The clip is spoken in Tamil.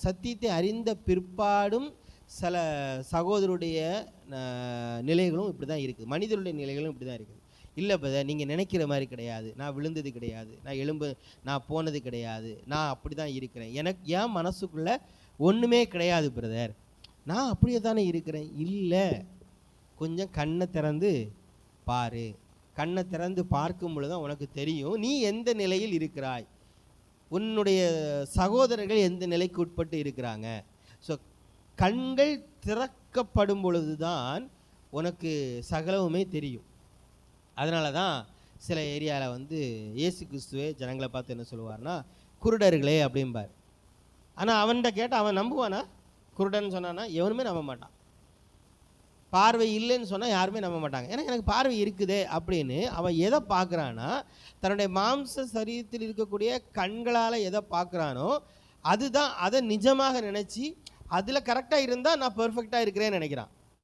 சத்தியத்தை அறிந்த பிற்பாடும் சில சகோதரருடைய நிலைகளும் இப்படி தான் இருக்குது, மனிதருடைய நிலைகளும் இப்படி தான் இருக்குது. இல்லை பிரதர், நீங்கள் நினைக்கிற மாதிரி கிடையாது, நான் விழுந்தது கிடையாது, நான் போனது கிடையாது, நான் அப்படி தான் இருக்கிறேன், எனக்கு ஏன் மனசுக்குள்ளே ஒன்றுமே கிடையாது பிரதர், நான் அப்படியே தானே இருக்கிறேன். இல்லை, கொஞ்சம் கண்ணை திறந்து பாரு. கண்ணை திறந்து பார்க்கும் பொழுது தான் உனக்கு தெரியும் நீ எந்த நிலையில் இருக்கிறாய், உன்னுடைய சகோதரர்கள் எந்த நிலைக்கு உட்பட்டு இருக்கிறாங்க. ஸோ கண்கள் திறக்கப்படும் பொழுது தான் உனக்கு சகலவுமே தெரியும். அதனால தான் சில ஏரியாவில் வந்து இயேசு கிறிஸ்துவே ஜனங்களை பார்த்து என்ன சொல்லுவார்னா, குருடர்களே அப்படிம்பார். ஆனால் அவன்கிட்ட கேட்டால் அவன் நம்புவானா? குருடன்னு சொன்னான்னா எவனுமே நம்ப மாட்டான். பார்வை இல்லைன்னு சொன்னால் யாருமே நம்ப மாட்டாங்க. ஏன்னா எனக்கு பார்வை இருக்குதே அப்படின்னு அவன் எதை பார்க்குறான்னா, தன்னுடைய மாம்ச சரீரத்தில் இருக்கக்கூடிய கண்களால் எதை பார்க்குறானோ அதுதான், அதை நிஜமாக நினச்சி அதில் கரெக்டாக இருந்தால் நான் பெர்ஃபெக்டாக இருக்கிறேன்னு நினைக்கிறான்.